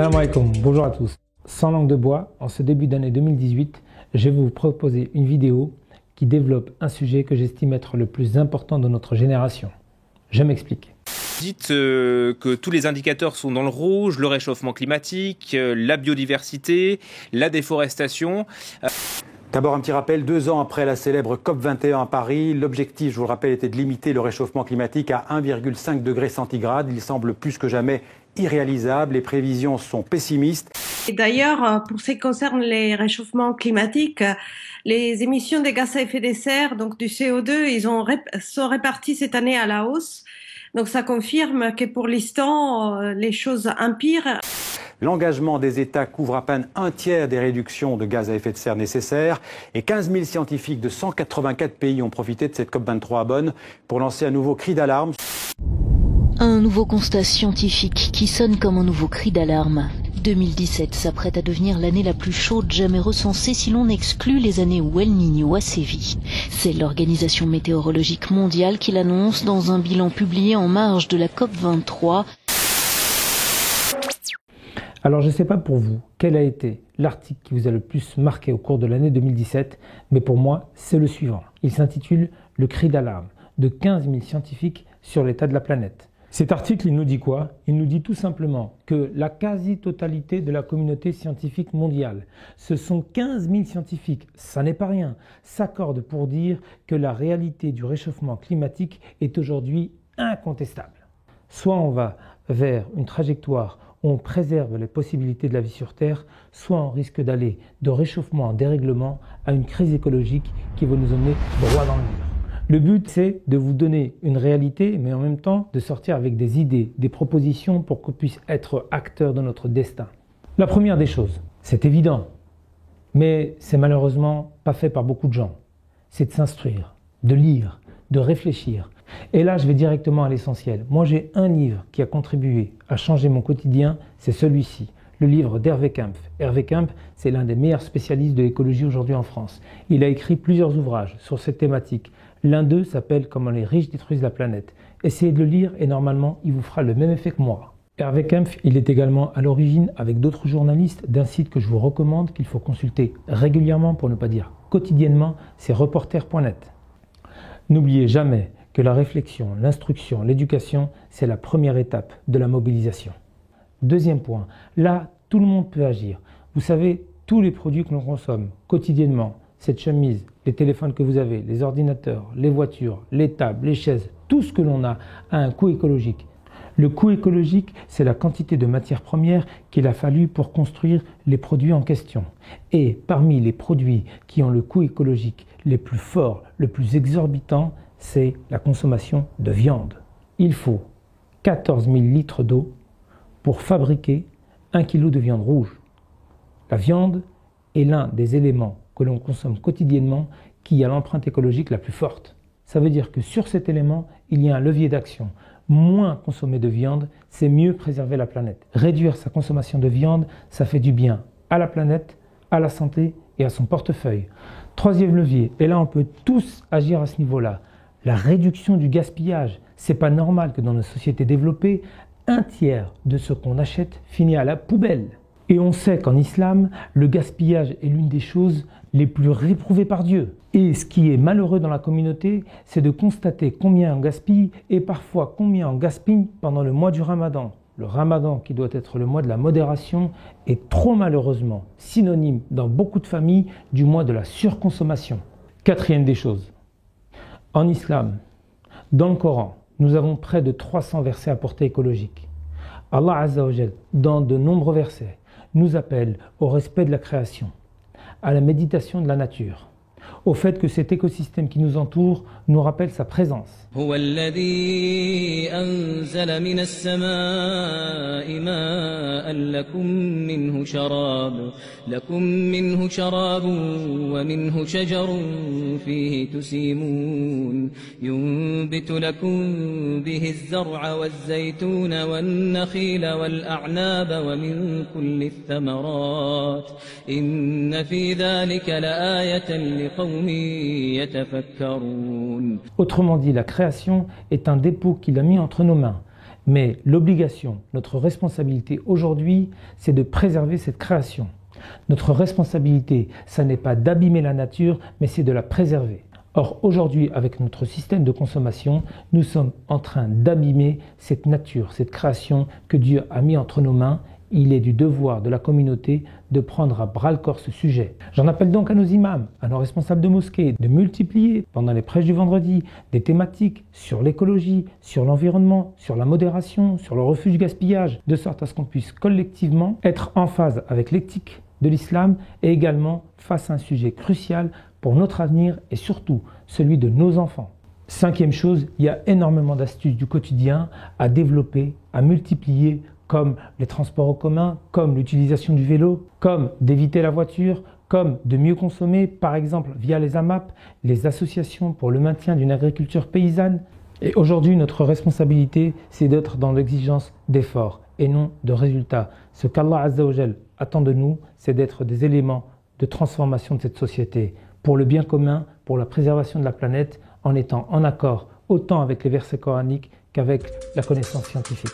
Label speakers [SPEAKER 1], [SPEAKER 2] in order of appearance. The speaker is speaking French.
[SPEAKER 1] Salam alaikum, bonjour à tous. Sans langue de bois, en ce début d'année 2018, je vais vous proposer une vidéo qui développe un sujet que j'estime être le plus important de notre génération. Je m'explique.
[SPEAKER 2] Dites que tous les indicateurs sont dans le rouge, le réchauffement climatique, la biodiversité, la déforestation.
[SPEAKER 3] D'abord un petit rappel, 2 ans après la célèbre COP21 à Paris, l'objectif, je vous le rappelle, était de limiter le réchauffement climatique à 1,5 degré centigrade. Il semble plus que jamais irréalisable, les prévisions sont pessimistes.
[SPEAKER 4] Et d'ailleurs, pour ce qui concerne les réchauffements climatiques, les émissions de gaz à effet de serre, donc du CO2, sont réparties cette année à la hausse. Donc ça confirme que pour l'instant, les choses empirent.
[SPEAKER 3] L'engagement des États couvre à peine un tiers des réductions de gaz à effet de serre nécessaires et 15 000 scientifiques de 184 pays ont profité de cette COP23 à Bonn pour lancer un nouveau cri d'alarme.
[SPEAKER 5] Un nouveau constat scientifique qui sonne comme un nouveau cri d'alarme. 2017 s'apprête à devenir l'année la plus chaude jamais recensée si l'on exclut les années où El Niño a sévi. C'est l'Organisation météorologique mondiale qui l'annonce dans un bilan publié en marge de la COP23.
[SPEAKER 1] Alors je ne sais pas pour vous quel a été l'article qui vous a le plus marqué au cours de l'année 2017, mais pour moi c'est le suivant. Il s'intitule « Le cri d'alarme » de 15 000 scientifiques sur l'état de la planète. Cet article, il nous dit quoi? Il nous dit tout simplement que la quasi-totalité de la communauté scientifique mondiale, ce sont 15 000 scientifiques, ça n'est pas rien, s'accordent pour dire que la réalité du réchauffement climatique est aujourd'hui incontestable. Soit on va vers une trajectoire où on préserve les possibilités de la vie sur Terre, soit on risque d'aller de réchauffement en dérèglement à une crise écologique qui va nous emmener droit dans le mur. Le but, c'est de vous donner une réalité, mais en même temps de sortir avec des idées, des propositions pour qu'on puisse être acteur de notre destin. La première des choses, c'est évident, mais c'est malheureusement pas fait par beaucoup de gens, c'est de s'instruire, de lire, de réfléchir. Et là, je vais directement à l'essentiel. Moi, j'ai un livre qui a contribué à changer mon quotidien, c'est celui-ci. Le livre d'Hervé Kempf. Hervé Kempf, c'est l'un des meilleurs spécialistes de l'écologie aujourd'hui en France. Il a écrit plusieurs ouvrages sur cette thématique. L'un d'eux s'appelle « Comment les riches détruisent la planète ». Essayez de le lire et normalement, il vous fera le même effet que moi. Hervé Kempf, il est également à l'origine, avec d'autres journalistes, d'un site que je vous recommande, qu'il faut consulter régulièrement, pour ne pas dire quotidiennement, c'est reporter.net. N'oubliez jamais que la réflexion, l'instruction, l'éducation, c'est la première étape de la mobilisation. Deuxième point, là, tout le monde peut agir. Vous savez, tous les produits que l'on consomme quotidiennement, cette chemise, les téléphones que vous avez, les ordinateurs, les voitures, les tables, les chaises, tout ce que l'on a un coût écologique. Le coût écologique, c'est la quantité de matières premières qu'il a fallu pour construire les produits en question. Et parmi les produits qui ont le coût écologique les plus forts, le plus exorbitant, c'est la consommation de viande. Il faut 14 000 litres d'eau pour fabriquer 1 kg de viande rouge. La viande est l'un des éléments que l'on consomme quotidiennement qui a l'empreinte écologique la plus forte. Ça veut dire que sur cet élément, il y a un levier d'action. Moins consommer de viande, c'est mieux préserver la planète. Réduire sa consommation de viande, ça fait du bien à la planète, à la santé et à son portefeuille. Troisième levier, et là on peut tous agir à ce niveau-là, la réduction du gaspillage. C'est pas normal que dans nos sociétés développées, un tiers de ce qu'on achète finit à la poubelle. Et on sait qu'en islam, le gaspillage est l'une des choses les plus réprouvées par Dieu. Et ce qui est malheureux dans la communauté, c'est de constater combien on gaspille et parfois combien on gaspille pendant le mois du Ramadan. Le Ramadan, qui doit être le mois de la modération, est trop malheureusement synonyme dans beaucoup de familles du mois de la surconsommation. Quatrième des choses, en islam, dans le Coran, nous avons près de 300 versets à portée écologique. Allah Azza wa Jal, dans de nombreux versets, nous appelle au respect de la création, à la méditation de la nature, au fait que cet écosystème qui nous entoure nous rappelle sa présence.
[SPEAKER 6] هو الذي أنزل من السماء ماء لكم منه شراب ومنه شجر فيه تسيمون ينبت لكم به الزرع والزيتون والنخيل والأعناب ومن كل الثمرات إن في ذلك لآية لقوم يتفكرون.
[SPEAKER 1] Autrement dit, la création est un dépôt qu'il a mis entre nos mains. Mais l'obligation, notre responsabilité aujourd'hui, c'est de préserver cette création. Notre responsabilité, ça n'est pas d'abîmer la nature, mais c'est de la préserver. Or, aujourd'hui, avec notre système de consommation, nous sommes en train d'abîmer cette nature, cette création que Dieu a mis entre nos mains. Il est du devoir de la communauté de prendre à bras-le-corps ce sujet. J'en appelle donc à nos imams, à nos responsables de mosquées, de multiplier pendant les prêches du vendredi des thématiques sur l'écologie, sur l'environnement, sur la modération, sur le refus du gaspillage, de sorte à ce qu'on puisse collectivement être en phase avec l'éthique de l'islam et également face à un sujet crucial pour notre avenir et surtout celui de nos enfants. Cinquième chose, il y a énormément d'astuces du quotidien à développer, à multiplier, comme les transports en commun, comme l'utilisation du vélo, comme d'éviter la voiture, comme de mieux consommer, par exemple via les AMAP, les associations pour le maintien d'une agriculture paysanne. Et aujourd'hui, notre responsabilité, c'est d'être dans l'exigence d'efforts et non de résultats. Ce qu'Allah Azza wa Jal attend de nous, c'est d'être des éléments de transformation de cette société, pour le bien commun, pour la préservation de la planète, en étant en accord autant avec les versets coraniques qu'avec la connaissance scientifique.